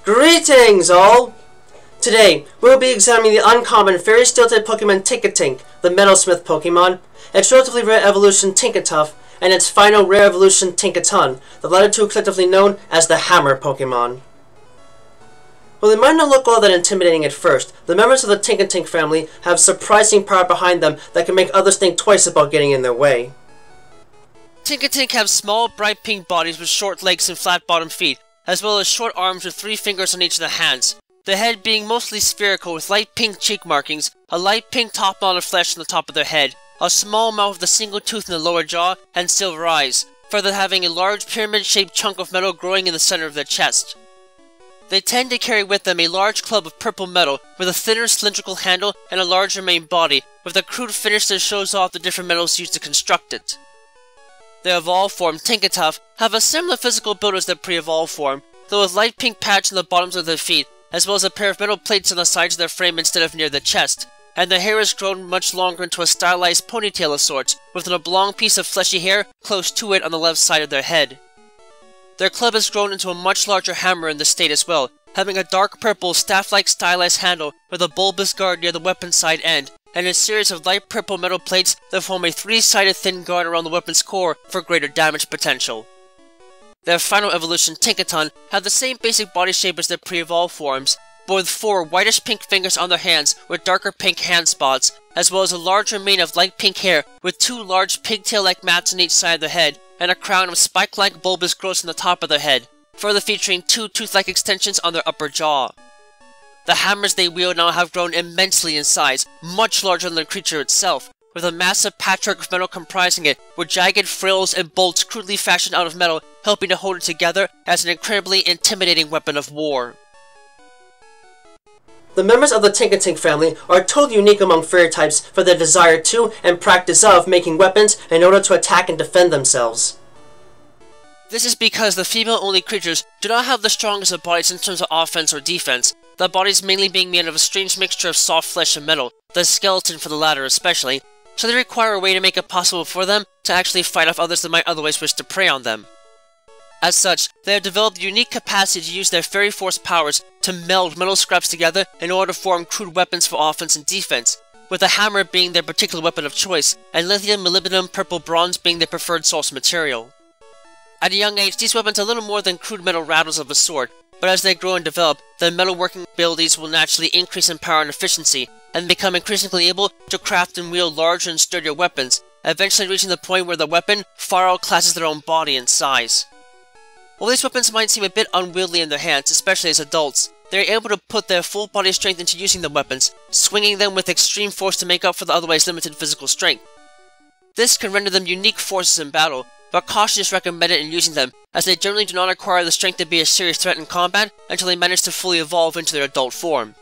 Greetings, all! Today, we'll be examining the uncommon Fairy Steel-type Pokemon Tinkatink, the Metalsmith Pokémon, its relatively rare evolution Tinkatuff, and its final rare evolution Tinkaton, the latter two collectively known as the Hammer Pokémon. While they might not look all that intimidating at first, the members of the Tinkatink family have surprising power behind them that can make others think twice about getting in their way. Tinkatink have small, bright pink bodies with short legs and flat-bottomed feet, as well as short arms with 3 fingers on each of the hands. The head being mostly spherical with light pink cheek markings, a light pink top knot of flesh on the top of their head, a small mouth with a single tooth in the lower jaw, and silver eyes, further having a large pyramid-shaped chunk of metal growing in the center of their chest. They tend to carry with them a large club of purple metal with a thinner cylindrical handle and a larger main body, with a crude finish that shows off the different metals used to construct it. Their evolved form, Tinkatuff, have a similar physical build as their pre-evolved form, though with light pink patch on the bottoms of their feet, as well as a pair of metal plates on the sides of their frame instead of near the chest, and their hair is grown much longer into a stylized ponytail of sorts, with an oblong piece of fleshy hair close to it on the left side of their head. Their club has grown into a much larger hammer in the state as well, having a dark purple staff-like stylized handle with a bulbous guard near the weapon's side end, and a series of light purple metal plates that form a 3-sided thin guard around the weapon's core for greater damage potential. Their final evolution, Tinkaton, have the same basic body shape as their pre-evolved forms, but with 4 whitish pink fingers on their hands with darker pink hand spots, as well as a larger mane of light pink hair with 2 large pigtail-like mats on each side of the head, and a crown of spike-like bulbous growths on the top of their head, further featuring 2 tooth-like extensions on their upper jaw. The hammers they wield now have grown immensely in size, much larger than the creature itself, with a massive patchwork of metal comprising it, with jagged frills and bolts crudely fashioned out of metal helping to hold it together as an incredibly intimidating weapon of war. The members of the Tinkatink family are totally unique among fairy types for their desire to and practice of making weapons in order to attack and defend themselves. This is because the female-only creatures do not have the strongest of bodies in terms of offense or defense, the bodies mainly being made of a strange mixture of soft flesh and metal, the skeleton for the latter especially, so they require a way to make it possible for them to actually fight off others that might otherwise wish to prey on them. As such, they have developed the unique capacity to use their fairy force powers to meld metal scraps together in order to form crude weapons for offense and defense, with the hammer being their particular weapon of choice, and lithium, molybdenum, purple bronze being their preferred source material. At a young age, these weapons are little more than crude metal rattles of a sort, but as they grow and develop, their metalworking abilities will naturally increase in power and efficiency, and become increasingly able to craft and wield larger and sturdier weapons, eventually reaching the point where the weapon far outclasses their own body in size. While these weapons might seem a bit unwieldy in their hands, especially as adults, they are able to put their full body strength into using the weapons, swinging them with extreme force to make up for the otherwise limited physical strength. This can render them unique forces in battle, but caution is recommended in using them, as they generally do not acquire the strength to be a serious threat in combat until they manage to fully evolve into their adult form.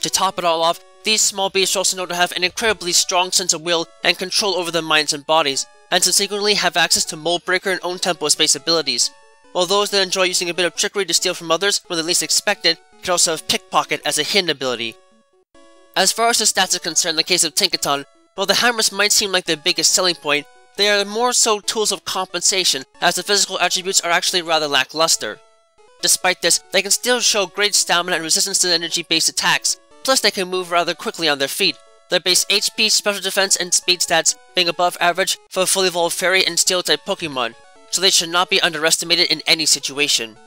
To top it all off, these small beasts are also known to have an incredibly strong sense of will and control over their minds and bodies, and subsequently have access to Mold Breaker and own tempo space abilities, while those that enjoy using a bit of trickery to steal from others when they least expect it can also have Pickpocket as a hidden ability. As far as the stats are concerned in the case of Tinkaton, while the hammers might seem like their biggest selling point, they are more so tools of compensation, as the physical attributes are actually rather lackluster. Despite this, they can still show great stamina and resistance to energy-based attacks, plus they can move rather quickly on their feet, their base HP, special defense, and speed stats being above average for a fully evolved fairy and steel-type Pokemon, so they should not be underestimated in any situation.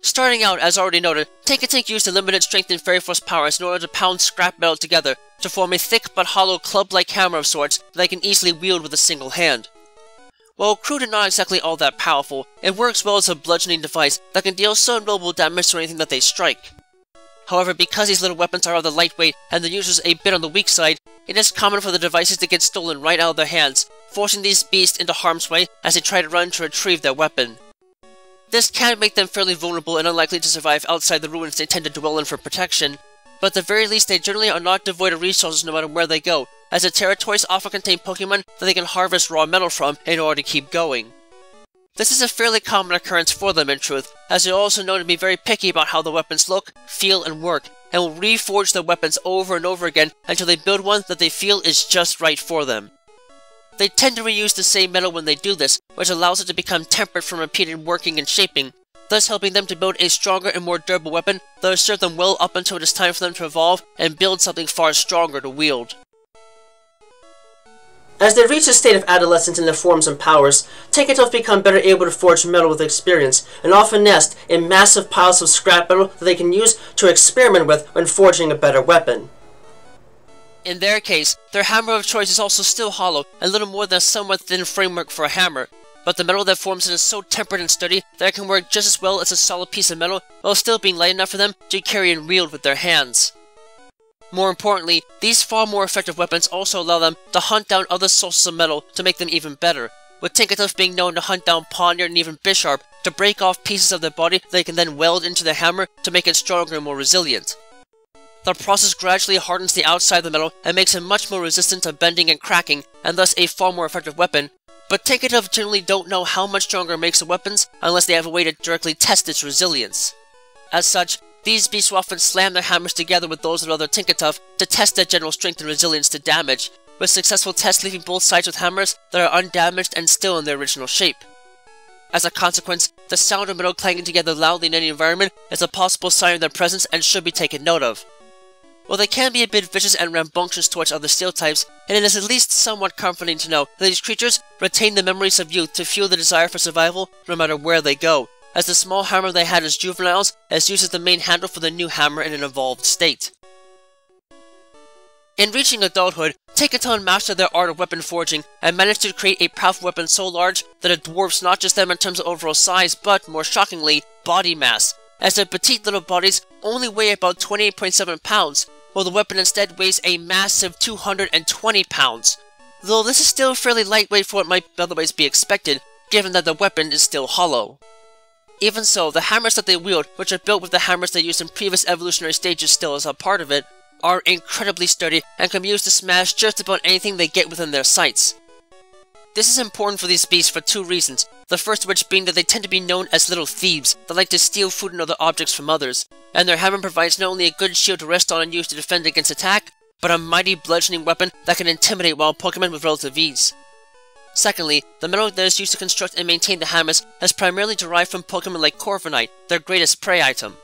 Starting out, as already noted, Tinkatink used the limited strength and fairy force powers in order to pound scrap metal together to form a thick but hollow club-like hammer of sorts that they can easily wield with a single hand. While crude and not exactly all that powerful, it works well as a bludgeoning device that can deal so notable damage to anything that they strike. However, because these little weapons are rather lightweight and the users a bit on the weak side, it is common for the devices to get stolen right out of their hands, forcing these beasts into harm's way as they try to run to retrieve their weapon. This can make them fairly vulnerable and unlikely to survive outside the ruins they tend to dwell in for protection, but at the very least they generally are not devoid of resources no matter where they go, as the territories often contain Pokemon that they can harvest raw metal from in order to keep going. This is a fairly common occurrence for them in truth, as they are also known to be very picky about how the weapons look, feel, and work, and will reforge their weapons over and over again until they build one that they feel is just right for them. They tend to reuse the same metal when they do this, which allows it to become tempered from repeated working and shaping, thus helping them to build a stronger and more durable weapon that will serve them well up until it is time for them to evolve and build something far stronger to wield. As they reach a state of adolescence in their forms and powers, Tinkatuff become better able to forge metal with experience, and often nest in massive piles of scrap metal that they can use to experiment with when forging a better weapon. In their case, their hammer of choice is also still hollow, and little more than a somewhat thin framework for a hammer, but the metal that forms it is so tempered and sturdy that it can work just as well as a solid piece of metal while still being light enough for them to carry and wield with their hands. More importantly, these far more effective weapons also allow them to hunt down other sources of metal to make them even better, with Tinkatuff being known to hunt down Poniard and even Bisharp to break off pieces of their body they can then weld into their hammer to make it stronger and more resilient. The process gradually hardens the outside of the metal and makes it much more resistant to bending and cracking, and thus a far more effective weapon, but Tinkatuff generally don't know how much stronger it makes the weapons unless they have a way to directly test its resilience. As such, these beasts will often slam their hammers together with those of other Tinkatuff to test their general strength and resilience to damage, with successful tests leaving both sides with hammers that are undamaged and still in their original shape. As a consequence, the sound of metal clanging together loudly in any environment is a possible sign of their presence and should be taken note of. While they can be a bit vicious and rambunctious towards other steel types, it is at least somewhat comforting to know that these creatures retain the memories of youth to fuel the desire for survival no matter where they go, as the small hammer they had as juveniles is used as the main handle for the new hammer in an evolved state. In reaching adulthood, Tinkaton mastered their art of weapon forging and managed to create a powerful weapon so large that it dwarfs not just them in terms of overall size, but, more shockingly, body mass, as their petite little bodies only weigh about 28.7 pounds, while the weapon instead weighs a massive 220 pounds, though this is still fairly lightweight for what might otherwise be expected, given that the weapon is still hollow. Even so, the hammers that they wield, which are built with the hammers they used in previous evolutionary stages still as a part of it, are incredibly sturdy and can be used to smash just about anything they get within their sights. This is important for these beasts for two reasons, the first of which being that they tend to be known as little thieves that like to steal food and other objects from others, and their hammer provides not only a good shield to rest on and use to defend against attack, but a mighty bludgeoning weapon that can intimidate wild Pokémon with relative ease. Secondly, the metal that is used to construct and maintain the hammers has primarily derived from Pokémon like Corviknight, their greatest prey item.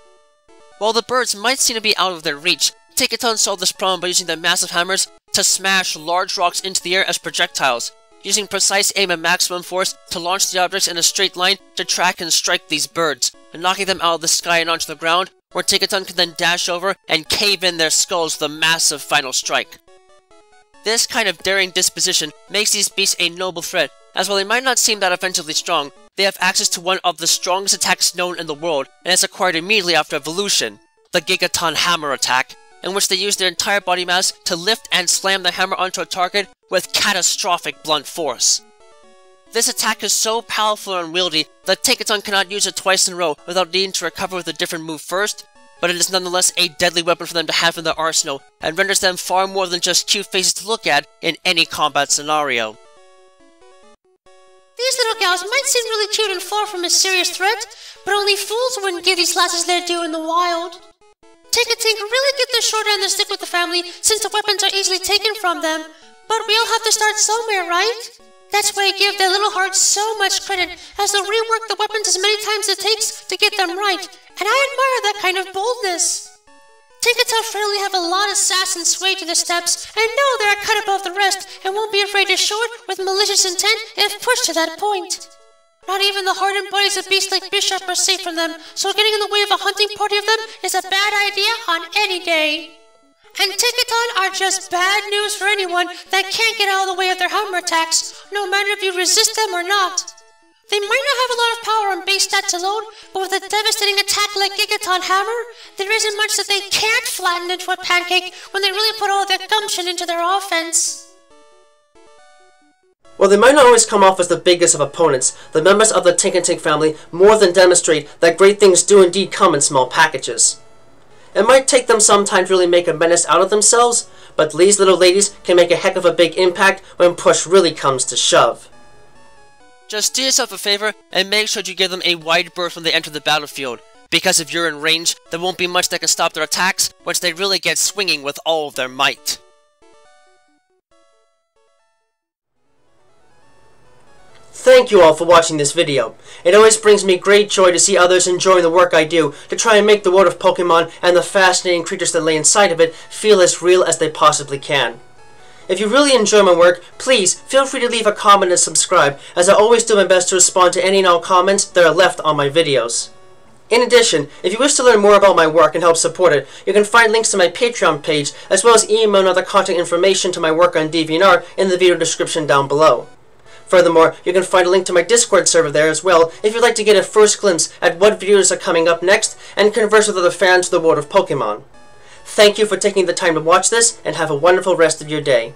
While the birds might seem to be out of their reach, Tinkaton solved this problem by using their massive hammers to smash large rocks into the air as projectiles, using precise aim and maximum force to launch the objects in a straight line to track and strike these birds, and knocking them out of the sky and onto the ground, where Tinkaton can then dash over and cave in their skulls with a massive final strike. This kind of daring disposition makes these beasts a noble threat, as while they might not seem that offensively strong, they have access to one of the strongest attacks known in the world, and is acquired immediately after evolution, the Gigaton Hammer attack, in which they use their entire body mass to lift and slam the hammer onto a target with catastrophic blunt force. This attack is so powerful and unwieldy that Tinkaton cannot use it twice in a row without needing to recover with a different move first, but it is nonetheless a deadly weapon for them to have in their arsenal, and renders them far more than just cute faces to look at in any combat scenario. These little gals might seem really cute and far from a serious threat, but only fools wouldn't give these lasses their due in the wild. Tinkatink really get the short end of the stick with the family, since the weapons are easily taken from them, but we all have to start somewhere, right? That's why I give their little hearts so much credit, as they'll rework the weapons as many times as it takes to get them right, and I admire that kind of boldness. Tinkatuff really have a lot of sass and sway to their steps, and know they're a cut above the rest, and won't be afraid to show it with malicious intent if pushed to that point. Not even the hardened bodies of beasts like Bisharp are safe from them, so getting in the way of a hunting party of them is a bad idea on any day. And Tinkaton are just bad news for anyone that can't get out of the way of their hammer attacks, no matter if you resist them or not. They might not have a lot of power on base stats alone, but with a devastating attack like Gigaton Hammer, there isn't much that they can't flatten into a pancake when they really put all their gumption into their offense. While they might not always come off as the biggest of opponents, the members of the Tinkatink family more than demonstrate that great things do indeed come in small packages. It might take them some time to really make a menace out of themselves, but these little ladies can make a heck of a big impact when push really comes to shove. Just do yourself a favor and make sure you give them a wide berth when they enter the battlefield, because if you're in range, there won't be much that can stop their attacks once they really get swinging with all of their might. Thank you all for watching this video. It always brings me great joy to see others enjoying the work I do to try and make the world of Pokemon and the fascinating creatures that lay inside of it feel as real as they possibly can. If you really enjoy my work, please feel free to leave a comment and subscribe, as I always do my best to respond to any and all comments that are left on my videos. In addition, if you wish to learn more about my work and help support it, you can find links to my Patreon page, as well as email and other contact information to my work on DeviantArt in the video description down below. Furthermore, you can find a link to my Discord server there as well if you'd like to get a first glimpse at what videos are coming up next and converse with other fans of the world of Pokemon. Thank you for taking the time to watch this, and have a wonderful rest of your day.